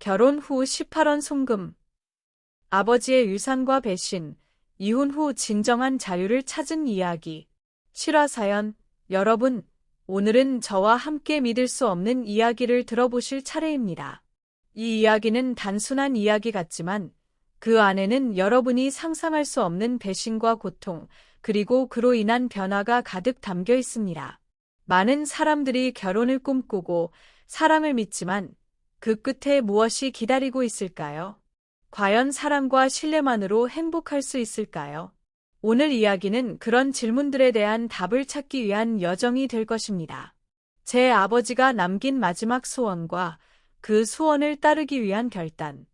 결혼 후 18원 송금. 아버지의 유산과 배신, 이혼 후 진정한 자유를 찾은 이야기. 실화 사연. 여러분, 오늘은 저와 함께 믿을 수 없는 이야기를 들어보실 차례입니다. 이 이야기는 단순한 이야기 같지만 그 안에는 여러분이 상상할 수 없는 배신과 고통, 그리고 그로 인한 변화가 가득 담겨 있습니다. 많은 사람들이 결혼을 꿈꾸고 사랑을 믿지만 그 끝에 무엇이 기다리고 있을까요? 과연 사랑과 신뢰만으로 행복할 수 있을까요? 오늘 이야기는 그런 질문들에 대한 답을 찾기 위한 여정이 될 것입니다. 제 아버지가 남긴 마지막 소원과 그 소원을 따르기 위한 결단,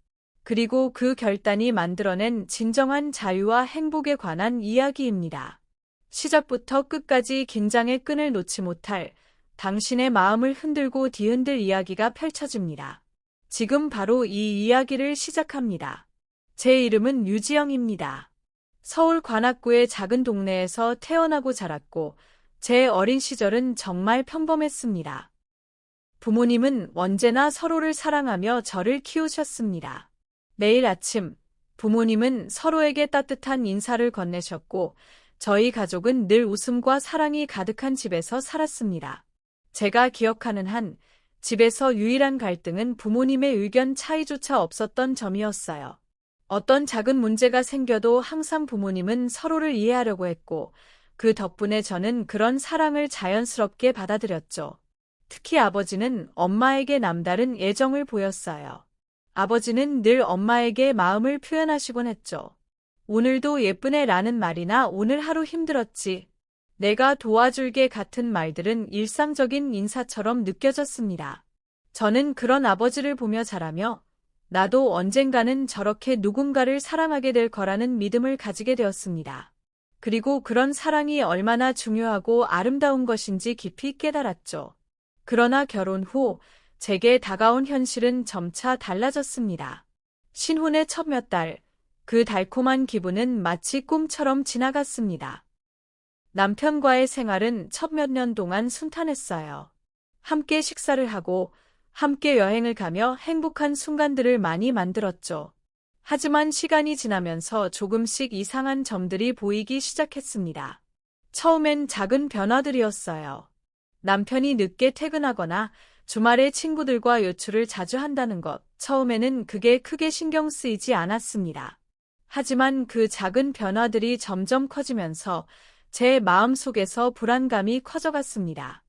그리고 그 결단이 만들어낸 진정한 자유와 행복에 관한 이야기입니다. 시작부터 끝까지 긴장의 끈을 놓지 못할 당신의 마음을 흔들고 뒤흔들 이야기가 펼쳐집니다. 지금 바로 이 이야기를 시작합니다. 제 이름은 유지영입니다. 서울 관악구의 작은 동네에서 태어나고 자랐고 제 어린 시절은 정말 평범했습니다. 부모님은 언제나 서로를 사랑하며 저를 키우셨습니다. 매일 아침 부모님은 서로에게 따뜻한 인사를 건네셨고 저희 가족은 늘 웃음과 사랑이 가득한 집에서 살았습니다. 제가 기억하는 한 집에서 유일한 갈등은 부모님의 의견 차이조차 없었던 점이었어요. 어떤 작은 문제가 생겨도 항상 부모님은 서로를 이해하려고 했고 그 덕분에 저는 그런 사랑을 자연스럽게 받아들였죠. 특히 아버지는 엄마에게 남다른 애정을 보였어요. 아버지는 늘 엄마에게 마음을 표현하시곤 했죠. 오늘도 예쁘네 라는 말이나 오늘 하루 힘들었지, 내가 도와줄게 같은 말들은 일상적인 인사처럼 느껴졌습니다. 저는 그런 아버지를 보며 자라며 나도 언젠가는 저렇게 누군가를 사랑하게 될 거라는 믿음을 가지게 되었습니다. 그리고 그런 사랑이 얼마나 중요하고 아름다운 것인지 깊이 깨달았죠. 그러나 결혼 후 제게 다가온 현실은 점차 달라졌습니다. 신혼의 첫 몇 달, 그 달콤한 기분은 마치 꿈처럼 지나갔습니다. 남편과의 생활은 첫 몇 년 동안 순탄했어요. 함께 식사를 하고 함께 여행을 가며 행복한 순간들을 많이 만들었죠. 하지만 시간이 지나면서 조금씩 이상한 점들이 보이기 시작했습니다. 처음엔 작은 변화들이었어요. 남편이 늦게 퇴근하거나 주말에 친구들과 외출을 자주 한다는 것, 처음에는 그게 크게 신경 쓰이지 않았습니다. 하지만 그 작은 변화들이 점점 커지면서 제 마음속에서 불안감이 커져갔습니다.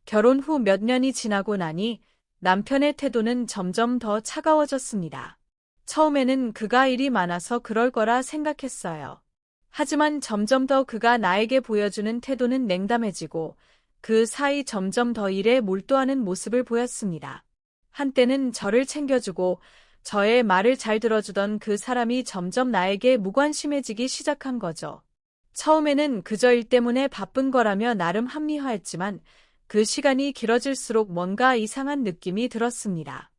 결혼 후 몇 년이 지나고 나니 남편의 태도는 점점 더 차가워졌습니다. 처음에는 그가 일이 많아서 그럴 거라 생각했어요. 하지만 점점 더 그가 나에게 보여주는 태도는 냉담해지고 그 사이 점점 더 일에 몰두하는 모습을 보였습니다. 한때는 저를 챙겨주고 저의 말을 잘 들어주던 그 사람이 점점 나에게 무관심해지기 시작한 거죠. 처음에는 그저 일 때문에 바쁜 거라며 나름 합리화했지만 그 시간이 길어질수록 뭔가 이상한 느낌이 들었습니다.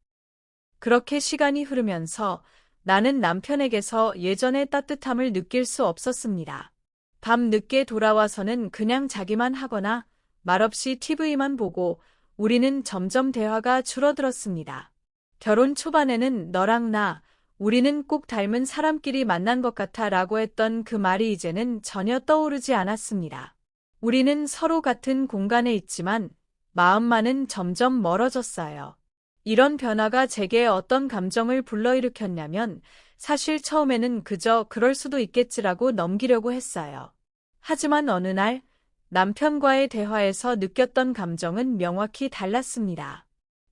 그렇게 시간이 흐르면서 나는 남편에게서 예전의 따뜻함을 느낄 수 없었습니다. 밤 늦게 돌아와서는 그냥 자기만 하거나 말없이 TV만 보고 우리는 점점 대화가 줄어들었습니다. 결혼 초반에는 너랑 나, 우리는 꼭 닮은 사람끼리 만난 것 같아 라고 했던 그 말이 이제는 전혀 떠오르지 않았습니다. 우리는 서로 같은 공간에 있지만 마음만은 점점 멀어졌어요. 이런 변화가 제게 어떤 감정을 불러일으켰냐면 사실 처음에는 그저 그럴 수도 있겠지라고 넘기려고 했어요. 하지만 어느 날 남편과의 대화에서 느꼈던 감정은 명확히 달랐습니다.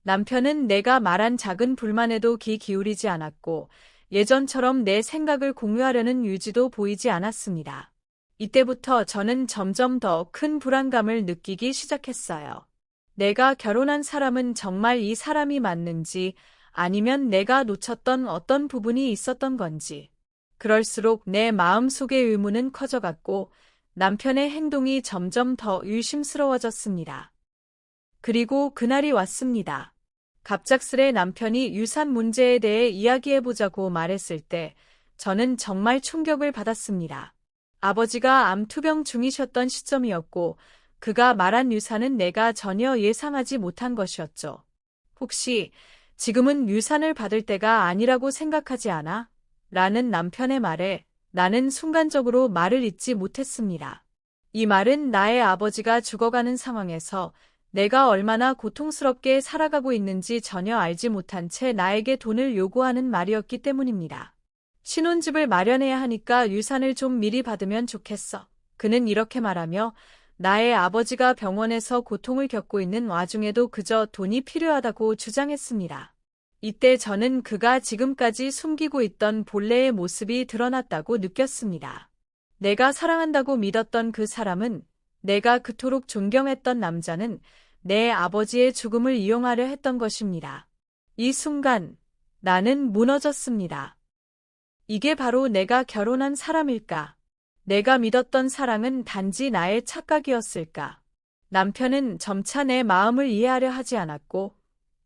남편은 내가 말한 작은 불만에도 귀 기울이지 않았고 예전처럼 내 생각을 공유하려는 유지도 보이지 않았습니다. 이때부터 저는 점점 더 큰 불안감을 느끼기 시작했어요. 내가 결혼한 사람은 정말 이 사람이 맞는지 아니면 내가 놓쳤던 어떤 부분이 있었던 건지. 그럴수록 내 마음속의 의문은 커져갔고 남편의 행동이 점점 더 의심스러워졌습니다. 그리고 그날이 왔습니다. 갑작스레 남편이 유산 문제에 대해 이야기해보자고 말했을 때 저는 정말 충격을 받았습니다. 아버지가 암투병 중이셨던 시점이었고 그가 말한 유산은 내가 전혀 예상하지 못한 것이었죠. 혹시 지금은 유산을 받을 때가 아니라고 생각하지 않아? 라는 남편의 말에 나는 순간적으로 말을 잇지 못했습니다. 이 말은 나의 아버지가 죽어가는 상황에서 내가 얼마나 고통스럽게 살아가고 있는지 전혀 알지 못한 채 나에게 돈을 요구하는 말이었기 때문입니다. 신혼집을 마련해야 하니까 유산을 좀 미리 받으면 좋겠어. 그는 이렇게 말하며 나의 아버지가 병원에서 고통을 겪고 있는 와중에도 그저 돈이 필요하다고 주장했습니다. 이때 저는 그가 지금까지 숨기고 있던 본래의 모습이 드러났다고 느꼈습니다. 내가 사랑한다고 믿었던 그 사람은, 내가 그토록 존경했던 남자는 내 아버지의 죽음을 이용하려 했던 것입니다. 이 순간 나는 무너졌습니다. 이게 바로 내가 결혼한 사람일까? 내가 믿었던 사랑은 단지 나의 착각이었을까? 남편은 점차 내 마음을 이해하려 하지 않았고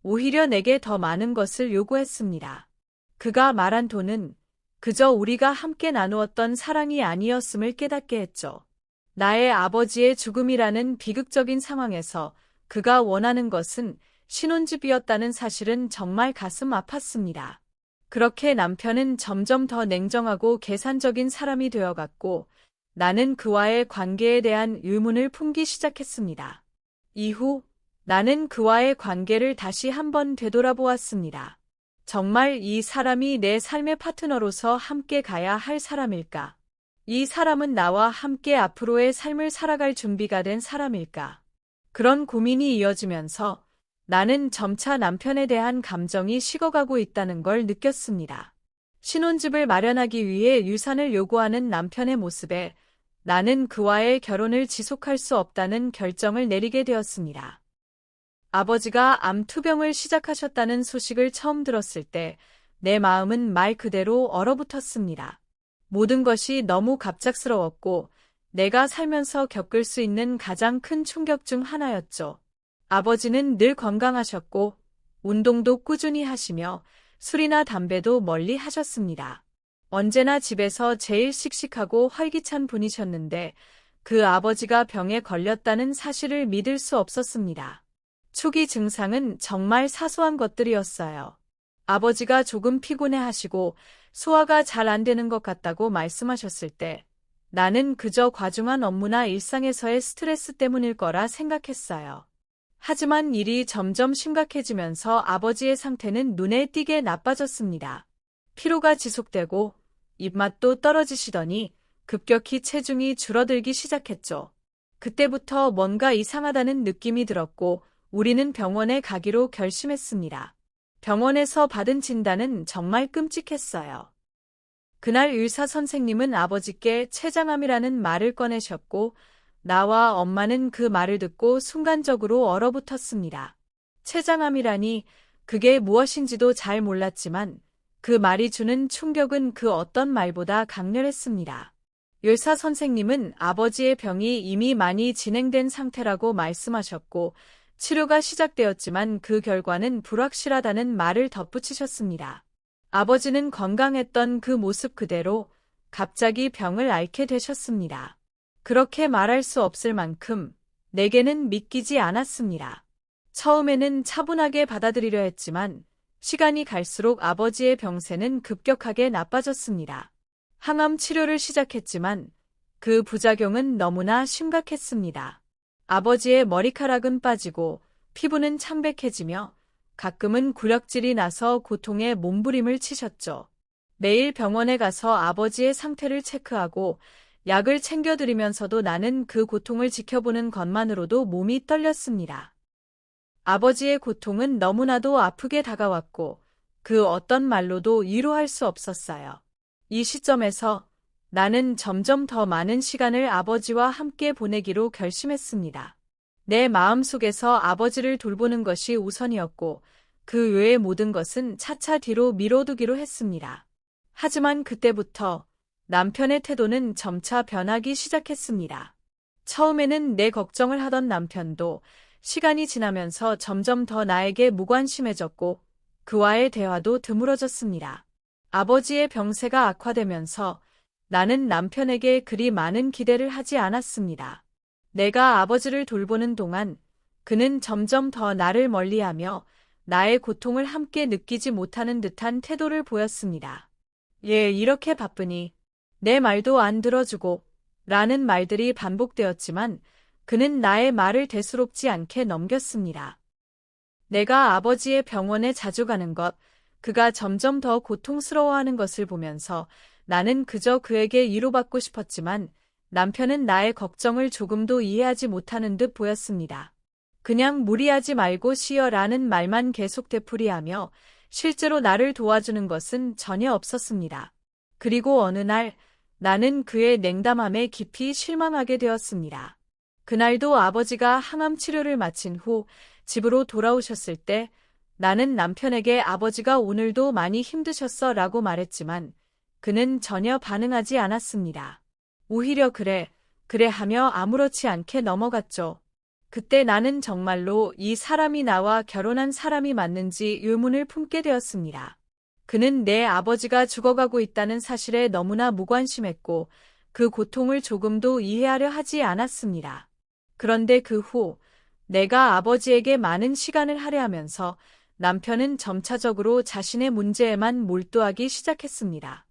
오히려 내게 더 많은 것을 요구했습니다. 그가 말한 돈은 그저 우리가 함께 나누었던 사랑이 아니었음을 깨닫게 했죠. 나의 아버지의 죽음이라는 비극적인 상황에서 그가 원하는 것은 신혼집이었다는 사실은 정말 가슴 아팠습니다. 그렇게 남편은 점점 더 냉정하고 계산적인 사람이 되어갔고 나는 그와의 관계에 대한 의문을 품기 시작했습니다. 이후 나는 그와의 관계를 다시 한번 되돌아보았습니다. 정말 이 사람이 내 삶의 파트너로서 함께 가야 할 사람일까? 이 사람은 나와 함께 앞으로의 삶을 살아갈 준비가 된 사람일까? 그런 고민이 이어지면서 나는 점차 남편에 대한 감정이 식어가고 있다는 걸 느꼈습니다. 신혼집을 마련하기 위해 유산을 요구하는 남편의 모습에 나는 그와의 결혼을 지속할 수 없다는 결정을 내리게 되었습니다. 아버지가 암 투병을 시작하셨다는 소식을 처음 들었을 때 내 마음은 말 그대로 얼어붙었습니다. 모든 것이 너무 갑작스러웠고 내가 살면서 겪을 수 있는 가장 큰 충격 중 하나였죠. 아버지는 늘 건강하셨고 운동도 꾸준히 하시며 술이나 담배도 멀리 하셨습니다. 언제나 집에서 제일 씩씩하고 활기찬 분이셨는데 그 아버지가 병에 걸렸다는 사실을 믿을 수 없었습니다. 초기 증상은 정말 사소한 것들이었어요. 아버지가 조금 피곤해하시고 소화가 잘 안 되는 것 같다고 말씀하셨을 때 나는 그저 과중한 업무나 일상에서의 스트레스 때문일 거라 생각했어요. 하지만 일이 점점 심각해지면서 아버지의 상태는 눈에 띄게 나빠졌습니다. 피로가 지속되고 입맛도 떨어지시더니 급격히 체중이 줄어들기 시작했죠. 그때부터 뭔가 이상하다는 느낌이 들었고 우리는 병원에 가기로 결심했습니다. 병원에서 받은 진단은 정말 끔찍했어요. 그날 의사 선생님은 아버지께 췌장암이라는 말을 꺼내셨고 나와 엄마는 그 말을 듣고 순간적으로 얼어붙었습니다. 췌장암이라니 그게 무엇인지도 잘 몰랐지만 그 말이 주는 충격은 그 어떤 말보다 강렬했습니다. 의사 선생님은 아버지의 병이 이미 많이 진행된 상태라고 말씀하셨고 치료가 시작되었지만 그 결과는 불확실하다는 말을 덧붙이셨습니다. 아버지는 건강했던 그 모습 그대로 갑자기 병을 앓게 되셨습니다. 그렇게 말할 수 없을 만큼 내게는 믿기지 않았습니다. 처음에는 차분하게 받아들이려 했지만 시간이 갈수록 아버지의 병세는 급격하게 나빠졌습니다. 항암 치료를 시작했지만 그 부작용은 너무나 심각했습니다. 아버지의 머리카락은 빠지고 피부는 창백해지며 가끔은 구역질이 나서 고통에 몸부림을 치셨죠. 매일 병원에 가서 아버지의 상태를 체크하고 약을 챙겨드리면서도 나는 그 고통을 지켜보는 것만으로도 몸이 떨렸습니다. 아버지의 고통은 너무나도 아프게 다가왔고 그 어떤 말로도 위로할 수 없었어요. 이 시점에서 나는 점점 더 많은 시간을 아버지와 함께 보내기로 결심했습니다. 내 마음속에서 아버지를 돌보는 것이 우선이었고 그 외의 모든 것은 차차 뒤로 미뤄두기로 했습니다. 하지만 그때부터 남편의 태도는 점차 변하기 시작했습니다. 처음에는 내 걱정을 하던 남편도 시간이 지나면서 점점 더 나에게 무관심해졌고 그와의 대화도 드물어졌습니다. 아버지의 병세가 악화되면서 나는 남편에게 그리 많은 기대를 하지 않았습니다. 내가 아버지를 돌보는 동안 그는 점점 더 나를 멀리하며 나의 고통을 함께 느끼지 못하는 듯한 태도를 보였습니다. 예, 이렇게 바쁘니 내 말도 안 들어주고 라는 말들이 반복되었지만 그는 나의 말을 대수롭지 않게 넘겼습니다. 내가 아버지의 병원에 자주 가는 것, 그가 점점 더 고통스러워하는 것을 보면서 나는 그저 그에게 위로받고 싶었지만 남편은 나의 걱정을 조금도 이해하지 못하는 듯 보였습니다. 그냥 무리하지 말고 쉬어라는 말만 계속 되풀이하며 실제로 나를 도와주는 것은 전혀 없었습니다. 그리고 어느 날 나는 그의 냉담함에 깊이 실망하게 되었습니다. 그날도 아버지가 항암 치료를 마친 후 집으로 돌아오셨을 때 나는 남편에게 아버지가 오늘도 많이 힘드셨어 라고 말했지만 그는 전혀 반응하지 않았습니다. 오히려 그래 하며 아무렇지 않게 넘어갔죠. 그때 나는 정말로 이 사람이 나와 결혼한 사람이 맞는지 의문을 품게 되었습니다. 그는 내 아버지가 죽어가고 있다는 사실에 너무나 무관심했고 그 고통을 조금도 이해하려 하지 않았습니다. 그런데 그 후 내가 아버지에게 많은 시간을 할애하면서 남편은 점차적으로 자신의 문제에만 몰두하기 시작했습니다.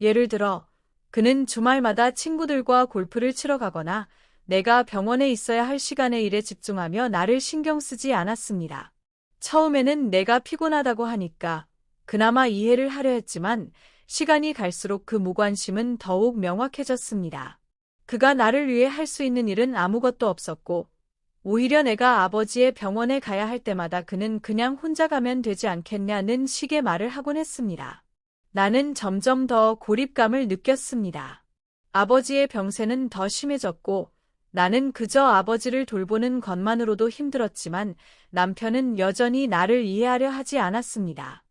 예를 들어 그는 주말마다 친구들과 골프를 치러 가거나 내가 병원에 있어야 할 시간의 일에 집중하며 나를 신경 쓰지 않았습니다. 처음에는 내가 피곤하다고 하니까 그나마 이해를 하려 했지만 시간이 갈수록 그 무관심은 더욱 명확해졌습니다. 그가 나를 위해 할 수 있는 일은 아무것도 없었고 오히려 내가 아버지의 병원에 가야 할 때마다 그는 그냥 혼자 가면 되지 않겠냐는 식의 말을 하곤 했습니다. 나는 점점 더 고립감을 느꼈습니다. 아버지의 병세는 더 심해졌고 나는 그저 아버지를 돌보는 것만으로도 힘들었지만 남편은 여전히 나를 이해하려 하지 않았습니다.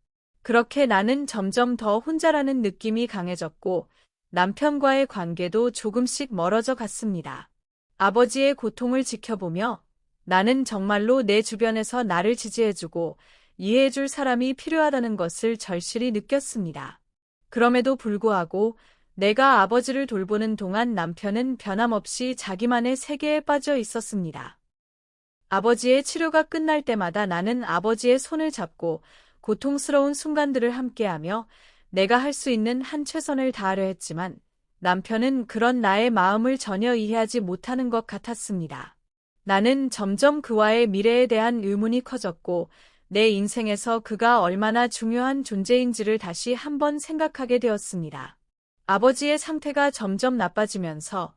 그렇게 나는 점점 더 혼자라는 느낌이 강해졌고 남편과의 관계도 조금씩 멀어져 갔습니다. 아버지의 고통을 지켜보며 나는 정말로 내 주변에서 나를 지지해주고 이해해줄 사람이 필요하다는 것을 절실히 느꼈습니다. 그럼에도 불구하고 내가 아버지를 돌보는 동안 남편은 변함없이 자기만의 세계에 빠져 있었습니다. 아버지의 치료가 끝날 때마다 나는 아버지의 손을 잡고 고통스러운 순간들을 함께하며 내가 할 수 있는 한 최선을 다하려 했지만 남편은 그런 나의 마음을 전혀 이해하지 못하는 것 같았습니다. 나는 점점 그와의 미래에 대한 의문이 커졌고 내 인생에서 그가 얼마나 중요한 존재인지를 다시 한번 생각하게 되었습니다. 아버지의 상태가 점점 나빠지면서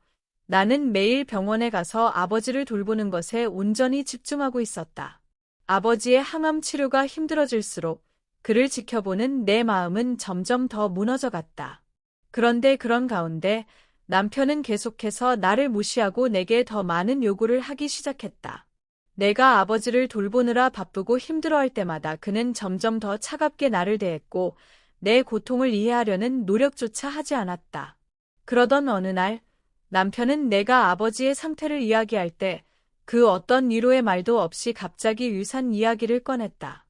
나는 매일 병원에 가서 아버지를 돌보는 것에 온전히 집중하고 있었다. 아버지의 항암 치료가 힘들어질수록 그를 지켜보는 내 마음은 점점 더 무너져갔다. 그런데 그런 가운데 남편은 계속해서 나를 무시하고 내게 더 많은 요구를 하기 시작했다. 내가 아버지를 돌보느라 바쁘고 힘들어할 때마다 그는 점점 더 차갑게 나를 대했고 내 고통을 이해하려는 노력조차 하지 않았다. 그러던 어느 날 남편은 내가 아버지의 상태를 이야기할 때 그 어떤 위로의 말도 없이 갑자기 유산 이야기를 꺼냈다.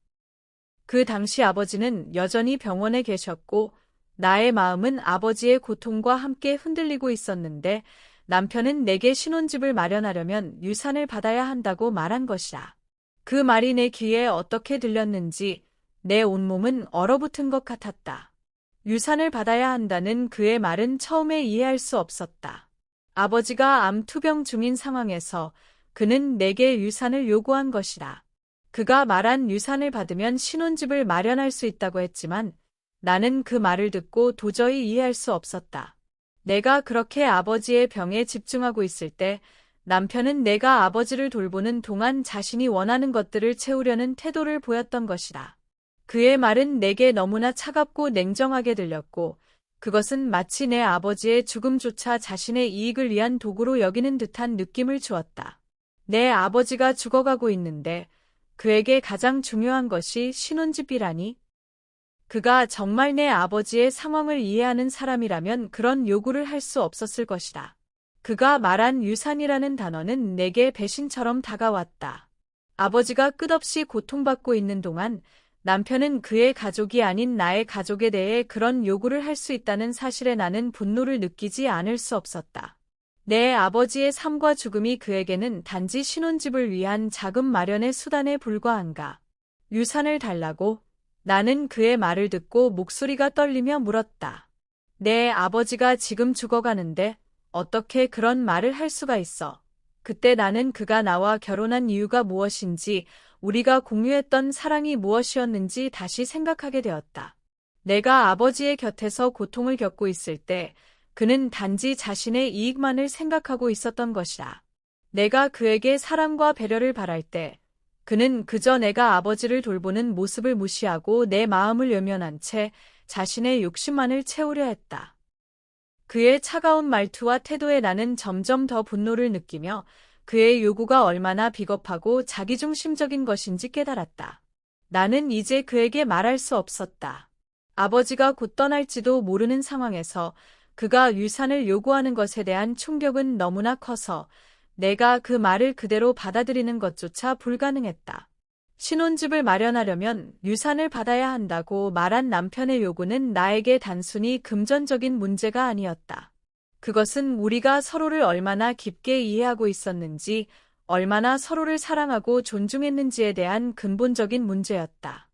그 당시 아버지는 여전히 병원에 계셨고 나의 마음은 아버지의 고통과 함께 흔들리고 있었는데 남편은 내게 신혼집을 마련하려면 유산을 받아야 한다고 말한 것이다. 그 말이 내 귀에 어떻게 들렸는지 내 온몸은 얼어붙은 것 같았다. 유산을 받아야 한다는 그의 말은 처음에 이해할 수 없었다. 아버지가 암 투병 중인 상황에서 그는 내게 유산을 요구한 것이다. 그가 말한 유산을 받으면 신혼집을 마련할 수 있다고 했지만 나는 그 말을 듣고 도저히 이해할 수 없었다. 내가 그렇게 아버지의 병에 집중하고 있을 때 남편은 내가 아버지를 돌보는 동안 자신이 원하는 것들을 채우려는 태도를 보였던 것이다. 그의 말은 내게 너무나 차갑고 냉정하게 들렸고 그것은 마치 내 아버지의 죽음조차 자신의 이익을 위한 도구로 여기는 듯한 느낌을 주었다. 내 아버지가 죽어가고 있는데 그에게 가장 중요한 것이 신혼집이라니? 그가 정말 내 아버지의 상황을 이해하는 사람이라면 그런 요구를 할 수 없었을 것이다. 그가 말한 유산이라는 단어는 내게 배신처럼 다가왔다. 아버지가 끝없이 고통받고 있는 동안 남편은 그의 가족이 아닌 나의 가족에 대해 그런 요구를 할 수 있다는 사실에 나는 분노를 느끼지 않을 수 없었다. 내 아버지의 삶과 죽음이 그에게는 단지 신혼집을 위한 자금 마련의 수단에 불과한가? 유산을 달라고? 나는 그의 말을 듣고 목소리가 떨리며 물었다. 내 아버지가 지금 죽어가는데 어떻게 그런 말을 할 수가 있어? 그때 나는 그가 나와 결혼한 이유가 무엇인지, 우리가 공유했던 사랑이 무엇이었는지 다시 생각하게 되었다. 내가 아버지의 곁에서 고통을 겪고 있을 때 그는 단지 자신의 이익만을 생각하고 있었던 것이다. 내가 그에게 사랑과 배려를 바랄 때 그는 그저 내가 아버지를 돌보는 모습을 무시하고 내 마음을 외면한 채 자신의 욕심만을 채우려 했다. 그의 차가운 말투와 태도에 나는 점점 더 분노를 느끼며 그의 요구가 얼마나 비겁하고 자기중심적인 것인지 깨달았다. 나는 이제 그에게 말할 수 없었다. 아버지가 곧 떠날지도 모르는 상황에서 그가 유산을 요구하는 것에 대한 충격은 너무나 커서 내가 그 말을 그대로 받아들이는 것조차 불가능했다. 신혼집을 마련하려면 유산을 받아야 한다고 말한 남편의 요구는 나에게 단순히 금전적인 문제가 아니었다. 그것은 우리가 서로를 얼마나 깊게 이해하고 있었는지, 얼마나 서로를 사랑하고 존중했는지에 대한 근본적인 문제였다.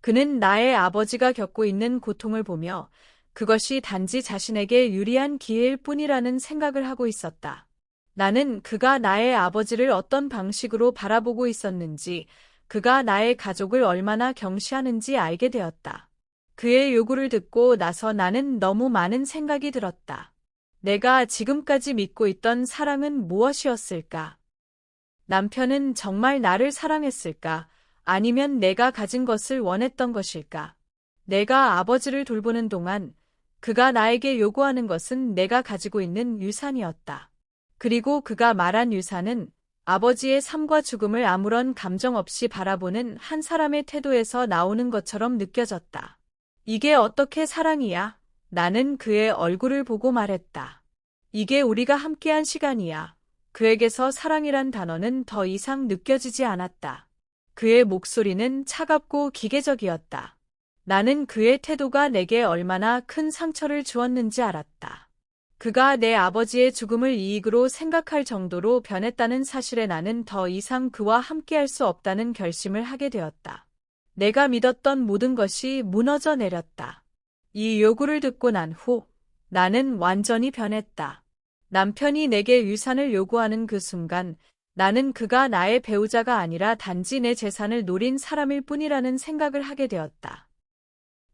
그는 나의 아버지가 겪고 있는 고통을 보며 그것이 단지 자신에게 유리한 기회일 뿐이라는 생각을 하고 있었다. 나는 그가 나의 아버지를 어떤 방식으로 바라보고 있었는지, 그가 나의 가족을 얼마나 경시하는지 알게 되었다. 그의 요구를 듣고 나서 나는 너무 많은 생각이 들었다. 내가 지금까지 믿고 있던 사랑은 무엇이었을까? 남편은 정말 나를 사랑했을까? 아니면 내가 가진 것을 원했던 것일까? 내가 아버지를 돌보는 동안 그가 나에게 요구하는 것은 내가 가지고 있는 유산이었다. 그리고 그가 말한 유산은 아버지의 삶과 죽음을 아무런 감정 없이 바라보는 한 사람의 태도에서 나오는 것처럼 느껴졌다. 이게 어떻게 사랑이야? 나는 그의 얼굴을 보고 말했다. 이게 우리가 함께한 시간이야. 그에게서 사랑이란 단어는 더 이상 느껴지지 않았다. 그의 목소리는 차갑고 기계적이었다. 나는 그의 태도가 내게 얼마나 큰 상처를 주었는지 알았다. 그가 내 아버지의 죽음을 이익으로 생각할 정도로 변했다는 사실에 나는 더 이상 그와 함께할 수 없다는 결심을 하게 되었다. 내가 믿었던 모든 것이 무너져 내렸다. 이 요구를 듣고 난 후 나는 완전히 변했다. 남편이 내게 유산을 요구하는 그 순간 나는 그가 나의 배우자가 아니라 단지 내 재산을 노린 사람일 뿐이라는 생각을 하게 되었다.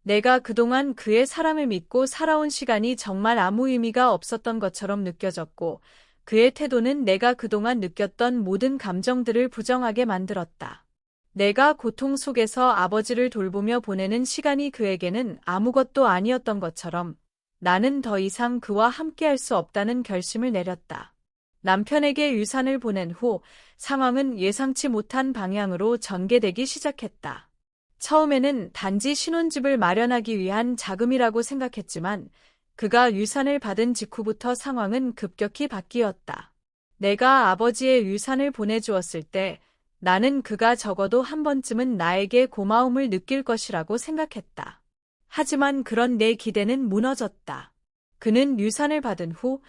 내가 그동안 그의 사랑을 믿고 살아온 시간이 정말 아무 의미가 없었던 것처럼 느껴졌고, 그의 태도는 내가 그동안 느꼈던 모든 감정들을 부정하게 만들었다. 내가 고통 속에서 아버지를 돌보며 보내는 시간이 그에게는 아무것도 아니었던 것처럼 나는 더 이상 그와 함께할 수 없다는 결심을 내렸다. 남편에게 유산을 보낸 후 상황은 예상치 못한 방향으로 전개되기 시작했다. 처음에는 단지 신혼집을 마련하기 위한 자금이라고 생각했지만 그가 유산을 받은 직후부터 상황은 급격히 바뀌었다. 내가 아버지의 유산을 보내주었을 때 나는 그가 적어도 한 번쯤은 나에게 고마움을 느낄 것이라고 생각했다. 하지만 그런 내 기대는 무너졌다. 그는 유산을 받은 후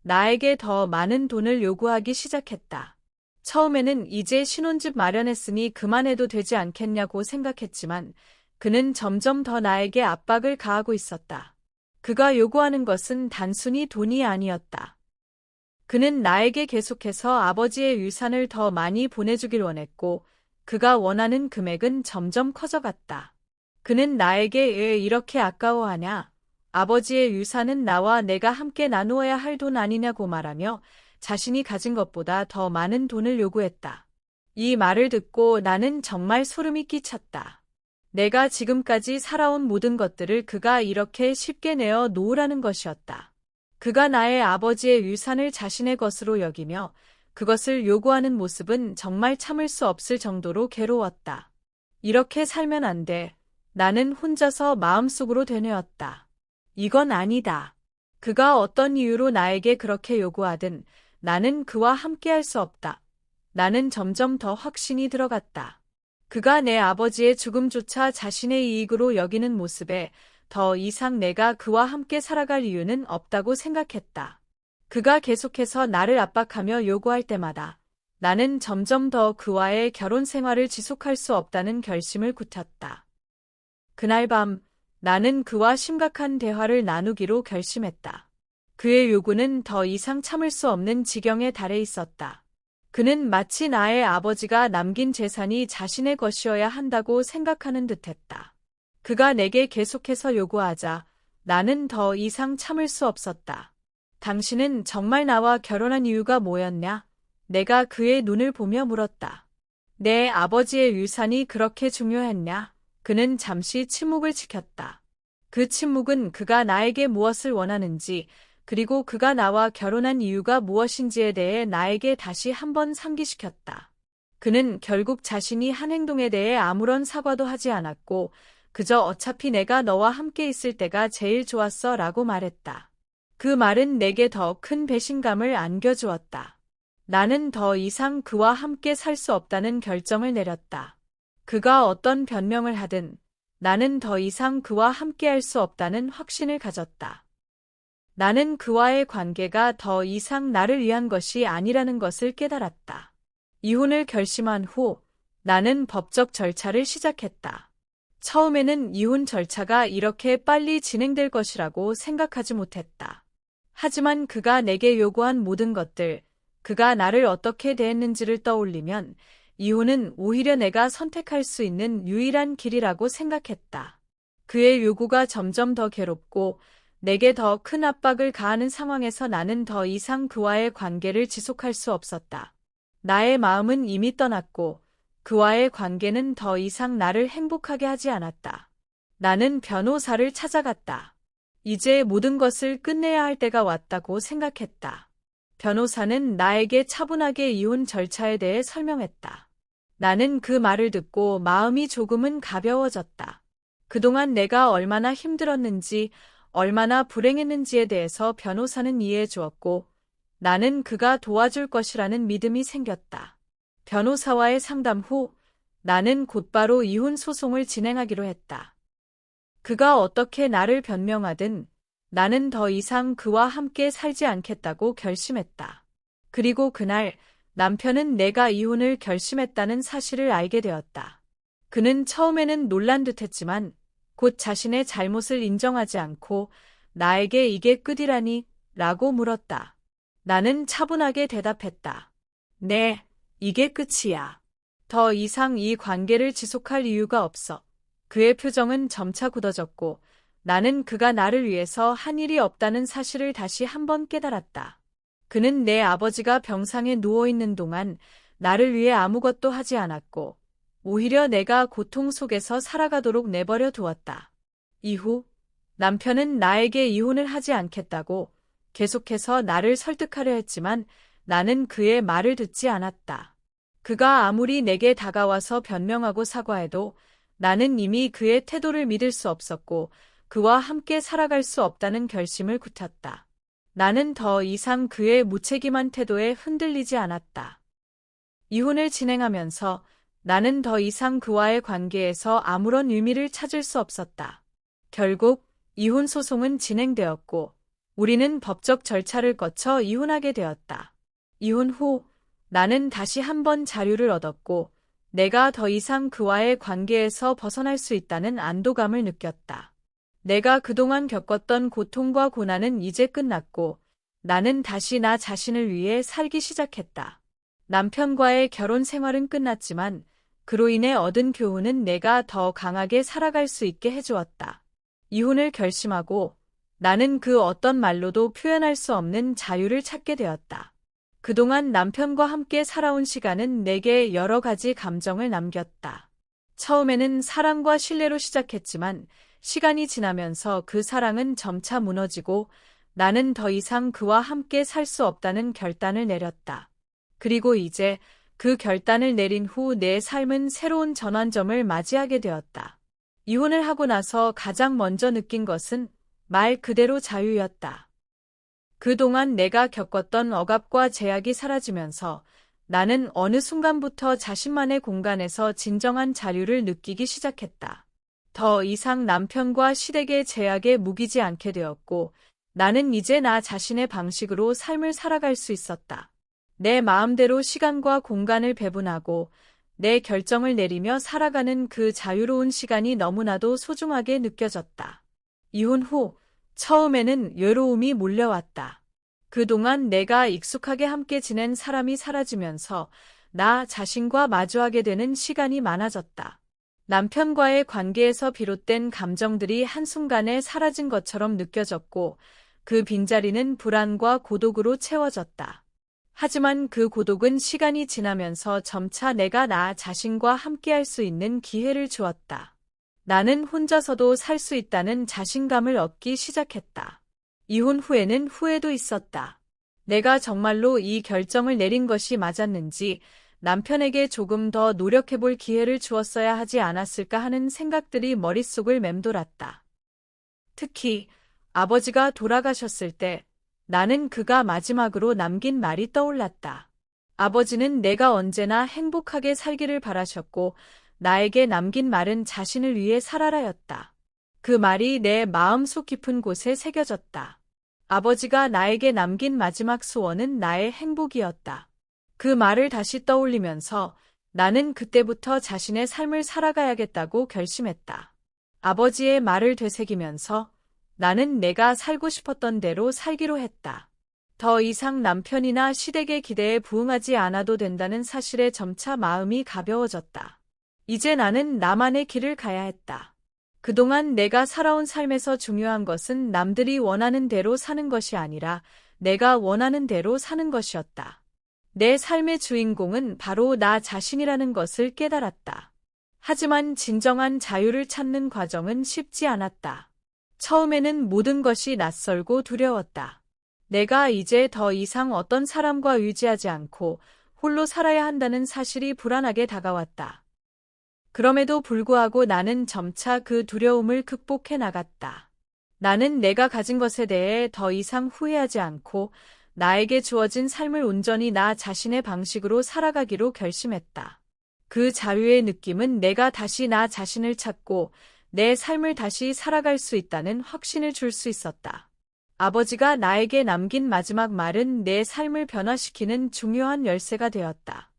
나에게 더 많은 돈을 요구하기 시작했다. 처음에는 이제 신혼집 마련했으니 그만해도 되지 않겠냐고 생각했지만 그는 점점 더 나에게 압박을 가하고 있었다. 그가 요구하는 것은 단순히 돈이 아니었다. 그는 나에게 계속해서 아버지의 유산을 더 많이 보내주길 원했고 그가 원하는 금액은 점점 커져갔다. 그는 나에게 왜 이렇게 아까워하냐? 아버지의 유산은 나와 내가 함께 나누어야 할 돈 아니냐고 말하며 자신이 가진 것보다 더 많은 돈을 요구했다. 이 말을 듣고 나는 정말 소름이 끼쳤다. 내가 지금까지 살아온 모든 것들을 그가 이렇게 쉽게 내어 놓으라는 것이었다. 그가 나의 아버지의 유산을 자신의 것으로 여기며 그것을 요구하는 모습은 정말 참을 수 없을 정도로 괴로웠다. 이렇게 살면 안 돼. 나는 혼자서 마음속으로 되뇌었다. 이건 아니다. 그가 어떤 이유로 나에게 그렇게 요구하든 나는 그와 함께할 수 없다. 나는 점점 더 확신이 들어갔다. 그가 내 아버지의 죽음조차 자신의 이익으로 여기는 모습에 더 이상 내가 그와 함께 살아갈 이유는 없다고 생각했다. 그가 계속해서 나를 압박하며 요구할 때마다 나는 점점 더 그와의 결혼 생활을 지속할 수 없다는 결심을 굳혔다. 그날 밤 나는 그와 심각한 대화를 나누기로 결심했다. 그의 요구는 더 이상 참을 수 없는 지경에 달해 있었다. 그는 마치 나의 아버지가 남긴 재산이 자신의 것이어야 한다고 생각하는 듯했다. 그가 내게 계속해서 요구하자 나는 더 이상 참을 수 없었다. 당신은 정말 나와 결혼한 이유가 뭐였냐? 내가 그의 눈을 보며 물었다. 내 아버지의 유산이 그렇게 중요했냐? 그는 잠시 침묵을 지켰다. 그 침묵은 그가 나에게 무엇을 원하는지, 그리고 그가 나와 결혼한 이유가 무엇인지에 대해 나에게 다시 한번 상기시켰다. 그는 결국 자신이 한 행동에 대해 아무런 사과도 하지 않았고, 그저 어차피 내가 너와 함께 있을 때가 제일 좋았어 라고 말했다. 그 말은 내게 더 큰 배신감을 안겨주었다. 나는 더 이상 그와 함께 살 수 없다는 결정을 내렸다. 그가 어떤 변명을 하든 나는 더 이상 그와 함께 할 수 없다는 확신을 가졌다. 나는 그와의 관계가 더 이상 나를 위한 것이 아니라는 것을 깨달았다. 이혼을 결심한 후 나는 법적 절차를 시작했다. 처음에는 이혼 절차가 이렇게 빨리 진행될 것이라고 생각하지 못했다. 하지만 그가 내게 요구한 모든 것들, 그가 나를 어떻게 대했는지를 떠올리면 이혼은 오히려 내가 선택할 수 있는 유일한 길이라고 생각했다. 그의 요구가 점점 더 괴롭고 내게 더 큰 압박을 가하는 상황에서 나는 더 이상 그와의 관계를 지속할 수 없었다. 나의 마음은 이미 떠났고 그와의 관계는 더 이상 나를 행복하게 하지 않았다. 나는 변호사를 찾아갔다. 이제 모든 것을 끝내야 할 때가 왔다고 생각했다. 변호사는 나에게 차분하게 이혼 절차에 대해 설명했다. 나는 그 말을 듣고 마음이 조금은 가벼워졌다. 그동안 내가 얼마나 힘들었는지, 얼마나 불행했는지에 대해서 변호사는 이해해 주었고, 나는 그가 도와줄 것이라는 믿음이 생겼다. 변호사와의 상담 후 나는 곧바로 이혼 소송을 진행하기로 했다. 그가 어떻게 나를 변명하든 나는 더 이상 그와 함께 살지 않겠다고 결심했다. 그리고 그날 남편은 내가 이혼을 결심했다는 사실을 알게 되었다. 그는 처음에는 놀란 듯했지만 곧 자신의 잘못을 인정하지 않고 나에게 이게 끝이라니? 라고 물었다. 나는 차분하게 대답했다. 네, 이게 끝이야. 더 이상 이 관계를 지속할 이유가 없어. 그의 표정은 점차 굳어졌고 나는 그가 나를 위해서 한 일이 없다는 사실을 다시 한번 깨달았다. 그는 내 아버지가 병상에 누워있는 동안 나를 위해 아무것도 하지 않았고 오히려 내가 고통 속에서 살아가도록 내버려 두었다. 이후 남편은 나에게 이혼을 하지 않겠다고 계속해서 나를 설득하려 했지만 나는 그의 말을 듣지 않았다. 그가 아무리 내게 다가와서 변명하고 사과해도 나는 이미 그의 태도를 믿을 수 없었고 그와 함께 살아갈 수 없다는 결심을 굳혔다. 나는 더 이상 그의 무책임한 태도에 흔들리지 않았다. 이혼을 진행하면서 나는 더 이상 그와의 관계에서 아무런 의미를 찾을 수 없었다. 결국 이혼 소송은 진행되었고 우리는 법적 절차를 거쳐 이혼하게 되었다. 이혼 후 나는 다시 한번 자유를 얻었고 내가 더 이상 그와의 관계에서 벗어날 수 있다는 안도감을 느꼈다. 내가 그동안 겪었던 고통과 고난은 이제 끝났고 나는 다시 나 자신을 위해 살기 시작했다. 남편과의 결혼 생활은 끝났지만 그로 인해 얻은 교훈은 내가 더 강하게 살아갈 수 있게 해주었다. 이혼을 결심하고 나는 그 어떤 말로도 표현할 수 없는 자유를 찾게 되었다. 그동안 남편과 함께 살아온 시간은 내게 여러 가지 감정을 남겼다. 처음에는 사랑과 신뢰로 시작했지만 시간이 지나면서 그 사랑은 점차 무너지고 나는 더 이상 그와 함께 살 수 없다는 결단을 내렸다. 그리고 이제 그 결단을 내린 후 내 삶은 새로운 전환점을 맞이하게 되었다. 이혼을 하고 나서 가장 먼저 느낀 것은 말 그대로 자유였다. 그동안 내가 겪었던 억압과 제약이 사라지면서 나는 어느 순간부터 자신만의 공간에서 진정한 자유를 느끼기 시작했다. 더 이상 남편과 시댁의 제약에 무기지 않게 되었고 나는 이제 나 자신의 방식으로 삶을 살아갈 수 있었다. 내 마음대로 시간과 공간을 배분하고 내 결정을 내리며 살아가는 그 자유로운 시간이 너무나도 소중하게 느껴졌다. 이혼 후 처음에는 외로움이 몰려왔다. 그동안 내가 익숙하게 함께 지낸 사람이 사라지면서 나 자신과 마주하게 되는 시간이 많아졌다. 남편과의 관계에서 비롯된 감정들이 한순간에 사라진 것처럼 느껴졌고 그 빈자리는 불안과 고독으로 채워졌다. 하지만 그 고독은 시간이 지나면서 점차 내가 나 자신과 함께할 수 있는 기회를 주었다. 나는 혼자서도 살 수 있다는 자신감을 얻기 시작했다. 이혼 후에는 후회도 있었다. 내가 정말로 이 결정을 내린 것이 맞았는지, 남편에게 조금 더 노력해볼 기회를 주었어야 하지 않았을까 하는 생각들이 머릿속을 맴돌았다. 특히 아버지가 돌아가셨을 때 나는 그가 마지막으로 남긴 말이 떠올랐다. 아버지는 내가 언제나 행복하게 살기를 바라셨고 나에게 남긴 말은 자신을 위해 살아라였다. 그 말이 내 마음속 깊은 곳에 새겨졌다. 아버지가 나에게 남긴 마지막 소원은 나의 행복이었다. 그 말을 다시 떠올리면서 나는 그때부터 자신의 삶을 살아가야겠다고 결심했다. 아버지의 말을 되새기면서 나는 내가 살고 싶었던 대로 살기로 했다. 더 이상 남편이나 시댁의 기대에 부응하지 않아도 된다는 사실에 점차 마음이 가벼워졌다. 이제 나는 나만의 길을 가야 했다. 그동안 내가 살아온 삶에서 중요한 것은 남들이 원하는 대로 사는 것이 아니라 내가 원하는 대로 사는 것이었다. 내 삶의 주인공은 바로 나 자신이라는 것을 깨달았다. 하지만 진정한 자유를 찾는 과정은 쉽지 않았다. 처음에는 모든 것이 낯설고 두려웠다. 내가 이제 더 이상 어떤 사람과 의지하지 않고 홀로 살아야 한다는 사실이 불안하게 다가왔다. 그럼에도 불구하고 나는 점차 그 두려움을 극복해 나갔다. 나는 내가 가진 것에 대해 더 이상 후회하지 않고 나에게 주어진 삶을 온전히 나 자신의 방식으로 살아가기로 결심했다. 그 자유의 느낌은 내가 다시 나 자신을 찾고 내 삶을 다시 살아갈 수 있다는 확신을 줄 수 있었다. 아버지가 나에게 남긴 마지막 말은 내 삶을 변화시키는 중요한 열쇠가 되었다.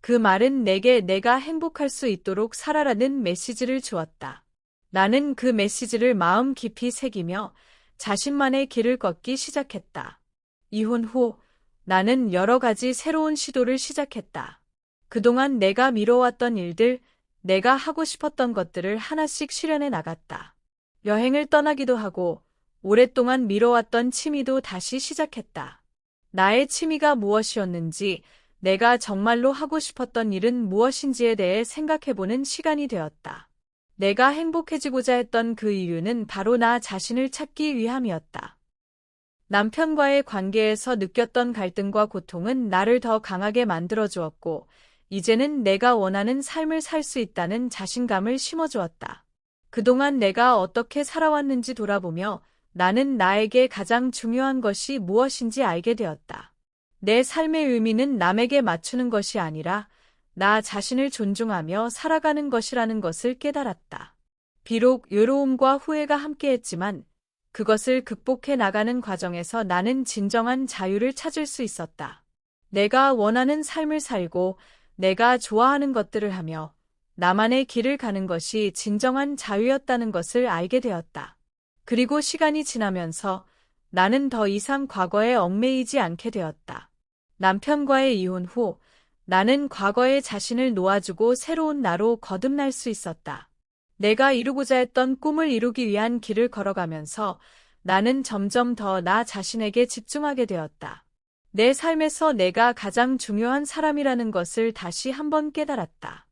그 말은 내게 내가 행복할 수 있도록 살아라는 메시지를 주었다. 나는 그 메시지를 마음 깊이 새기며 자신만의 길을 걷기 시작했다. 이혼 후 나는 여러 가지 새로운 시도를 시작했다. 그동안 내가 미뤄왔던 일들, 내가 하고 싶었던 것들을 하나씩 실현해 나갔다. 여행을 떠나기도 하고 오랫동안 미뤄왔던 취미도 다시 시작했다. 나의 취미가 무엇이었는지, 내가 정말로 하고 싶었던 일은 무엇인지에 대해 생각해보는 시간이 되었다. 내가 행복해지고자 했던 그 이유는 바로 나 자신을 찾기 위함이었다. 남편과의 관계에서 느꼈던 갈등과 고통은 나를 더 강하게 만들어주었고, 이제는 내가 원하는 삶을 살 수 있다는 자신감을 심어주었다. 그동안 내가 어떻게 살아왔는지 돌아보며 나는 나에게 가장 중요한 것이 무엇인지 알게 되었다. 내 삶의 의미는 남에게 맞추는 것이 아니라 나 자신을 존중하며 살아가는 것이라는 것을 깨달았다. 비록 외로움과 후회가 함께했지만 그것을 극복해 나가는 과정에서 나는 진정한 자유를 찾을 수 있었다. 내가 원하는 삶을 살고 내가 좋아하는 것들을 하며 나만의 길을 가는 것이 진정한 자유였다는 것을 알게 되었다. 그리고 시간이 지나면서 나는 더 이상 과거에 얽매이지 않게 되었다. 남편과의 이혼 후 나는 과거의 자신을 놓아주고 새로운 나로 거듭날 수 있었다. 내가 이루고자 했던 꿈을 이루기 위한 길을 걸어가면서 나는 점점 더 나 자신에게 집중하게 되었다. 내 삶에서 내가 가장 중요한 사람이라는 것을 다시 한번 깨달았다.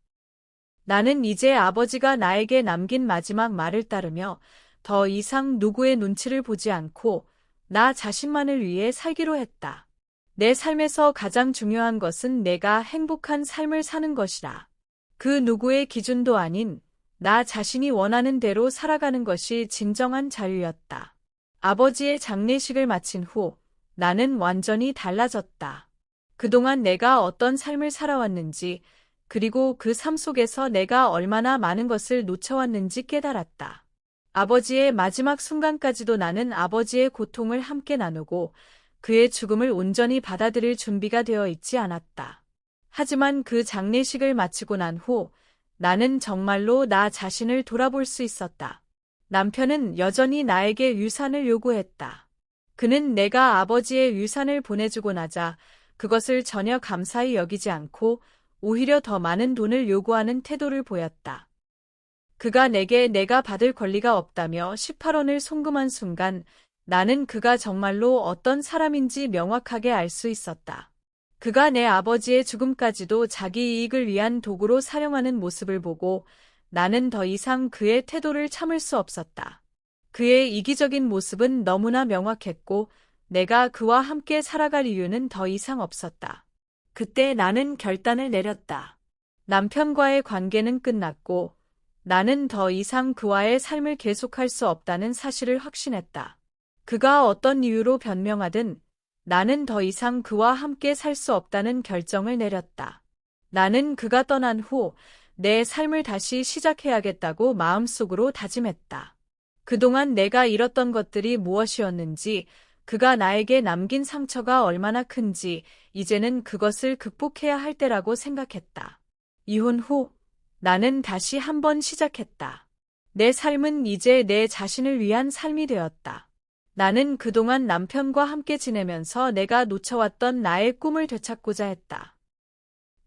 나는 이제 아버지가 나에게 남긴 마지막 말을 따르며 더 이상 누구의 눈치를 보지 않고 나 자신만을 위해 살기로 했다. 내 삶에서 가장 중요한 것은 내가 행복한 삶을 사는 것이다. 그 누구의 기준도 아닌 나 자신이 원하는 대로 살아가는 것이 진정한 자유였다. 아버지의 장례식을 마친 후 나는 완전히 달라졌다. 그동안 내가 어떤 삶을 살아왔는지, 그리고 그 삶 속에서 내가 얼마나 많은 것을 놓쳐왔는지 깨달았다. 아버지의 마지막 순간까지도 나는 아버지의 고통을 함께 나누고 그의 죽음을 온전히 받아들일 준비가 되어 있지 않았다. 하지만 그 장례식을 마치고 난 후 나는 정말로 나 자신을 돌아볼 수 있었다. 남편은 여전히 나에게 유산을 요구했다. 그는 내가 아버지의 유산을 보내주고 나자 그것을 전혀 감사히 여기지 않고 오히려 더 많은 돈을 요구하는 태도를 보였다. 그가 내게 내가 받을 권리가 없다며 18원을 송금한 순간 나는 그가 정말로 어떤 사람인지 명확하게 알 수 있었다. 그가 내 아버지의 죽음까지도 자기 이익을 위한 도구로 사용하는 모습을 보고 나는 더 이상 그의 태도를 참을 수 없었다. 그의 이기적인 모습은 너무나 명확했고 내가 그와 함께 살아갈 이유는 더 이상 없었다. 그때 나는 결단을 내렸다. 남편과의 관계는 끝났고 나는 더 이상 그와의 삶을 계속할 수 없다는 사실을 확신했다. 그가 어떤 이유로 변명하든 나는 더 이상 그와 함께 살 수 없다는 결정을 내렸다. 나는 그가 떠난 후 내 삶을 다시 시작해야겠다고 마음속으로 다짐했다. 그동안 내가 잃었던 것들이 무엇이었는지, 그가 나에게 남긴 상처가 얼마나 큰지 이제는 그것을 극복해야 할 때라고 생각했다. 이혼 후 나는 다시 한번 시작했다. 내 삶은 이제 내 자신을 위한 삶이 되었다. 나는 그동안 남편과 함께 지내면서 내가 놓쳐왔던 나의 꿈을 되찾고자 했다.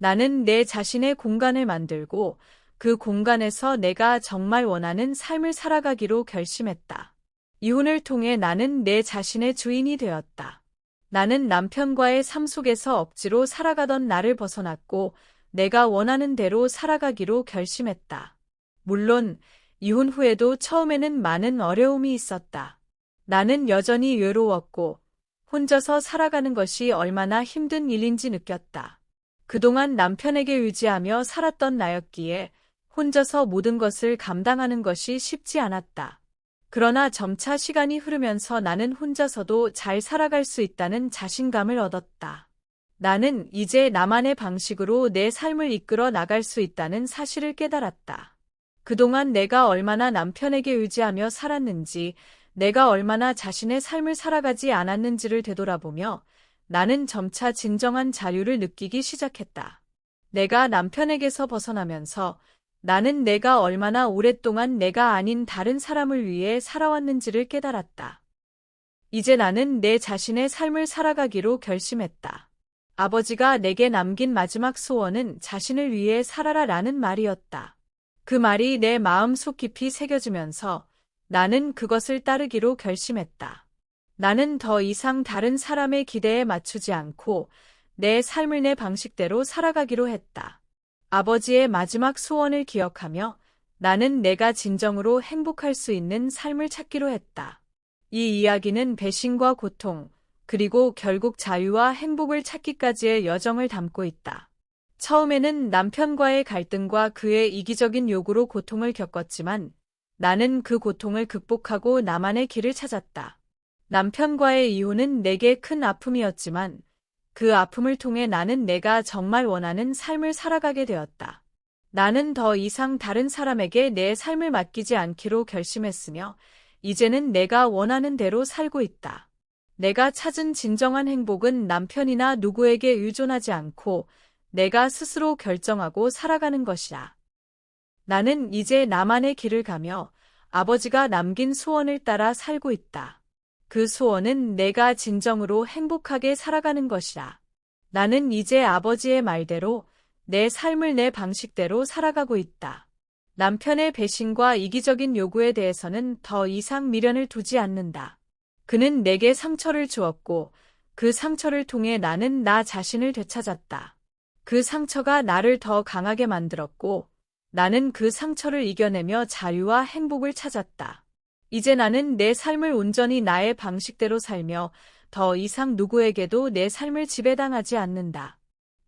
나는 내 자신의 공간을 만들고 그 공간에서 내가 정말 원하는 삶을 살아가기로 결심했다. 이혼을 통해 나는 내 자신의 주인이 되었다. 나는 남편과의 삶 속에서 억지로 살아가던 나를 벗어났고 내가 원하는 대로 살아가기로 결심했다. 물론 이혼 후에도 처음에는 많은 어려움이 있었다. 나는 여전히 외로웠고 혼자서 살아가는 것이 얼마나 힘든 일인지 느꼈다. 그동안 남편에게 의지하며 살았던 나였기에 혼자서 모든 것을 감당하는 것이 쉽지 않았다. 그러나 점차 시간이 흐르면서 나는 혼자서도 잘 살아갈 수 있다는 자신감을 얻었다. 나는 이제 나만의 방식으로 내 삶을 이끌어 나갈 수 있다는 사실을 깨달았다. 그동안 내가 얼마나 남편에게 의지하며 살았는지, 내가 얼마나 자신의 삶을 살아가지 않았는지를 되돌아보며 나는 점차 진정한 자유를 느끼기 시작했다. 내가 남편에게서 벗어나면서 나는 내가 얼마나 오랫동안 내가 아닌 다른 사람을 위해 살아왔는지를 깨달았다. 이제 나는 내 자신의 삶을 살아가기로 결심했다. 아버지가 내게 남긴 마지막 소원은 자신을 위해 살아라라는 말이었다. 그 말이 내 마음 속 깊이 새겨지면서 나는 그것을 따르기로 결심했다. 나는 더 이상 다른 사람의 기대에 맞추지 않고 내 삶을 내 방식대로 살아가기로 했다. 아버지의 마지막 소원을 기억하며 나는 내가 진정으로 행복할 수 있는 삶을 찾기로 했다. 이 이야기는 배신과 고통, 그리고 결국 자유와 행복을 찾기까지의 여정을 담고 있다. 처음에는 남편과의 갈등과 그의 이기적인 요구로 고통을 겪었지만 나는 그 고통을 극복하고 나만의 길을 찾았다. 남편과의 이혼은 내게 큰 아픔이었지만 그 아픔을 통해 나는 내가 정말 원하는 삶을 살아가게 되었다. 나는 더 이상 다른 사람에게 내 삶을 맡기지 않기로 결심했으며 이제는 내가 원하는 대로 살고 있다. 내가 찾은 진정한 행복은 남편이나 누구에게 의존하지 않고 내가 스스로 결정하고 살아가는 것이다. 나는 이제 나만의 길을 가며 아버지가 남긴 소원을 따라 살고 있다. 그 소원은 내가 진정으로 행복하게 살아가는 것이다. 나는 이제 아버지의 말대로 내 삶을 내 방식대로 살아가고 있다. 남편의 배신과 이기적인 요구에 대해서는 더 이상 미련을 두지 않는다. 그는 내게 상처를 주었고 그 상처를 통해 나는 나 자신을 되찾았다. 그 상처가 나를 더 강하게 만들었고 나는 그 상처를 이겨내며 자유와 행복을 찾았다. 이제 나는 내 삶을 온전히 나의 방식대로 살며 더 이상 누구에게도 내 삶을 지배당하지 않는다.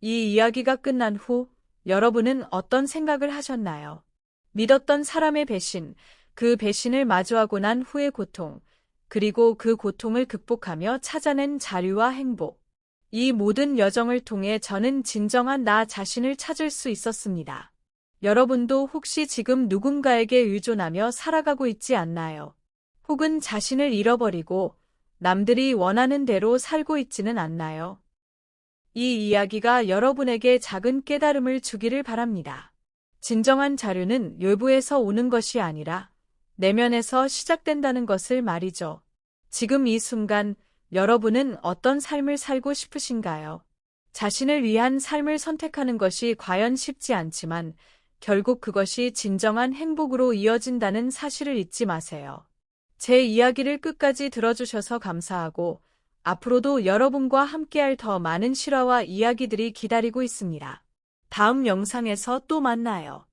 이 이야기가 끝난 후 여러분은 어떤 생각을 하셨나요? 믿었던 사람의 배신, 그 배신을 마주하고 난 후의 고통, 그리고 그 고통을 극복하며 찾아낸 자유와 행복. 이 모든 여정을 통해 저는 진정한 나 자신을 찾을 수 있었습니다. 여러분도 혹시 지금 누군가에게 의존하며 살아가고 있지 않나요? 혹은 자신을 잃어버리고 남들이 원하는 대로 살고 있지는 않나요? 이 이야기가 여러분에게 작은 깨달음을 주기를 바랍니다. 진정한 자유는 외부에서 오는 것이 아니라 내면에서 시작된다는 것을 말이죠. 지금 이 순간 여러분은 어떤 삶을 살고 싶으신가요? 자신을 위한 삶을 선택하는 것이 과연 쉽지 않지만 결국 그것이 진정한 행복으로 이어진다는 사실을 잊지 마세요. 제 이야기를 끝까지 들어주셔서 감사하고 앞으로도 여러분과 함께할 더 많은 실화와 이야기들이 기다리고 있습니다. 다음 영상에서 또 만나요.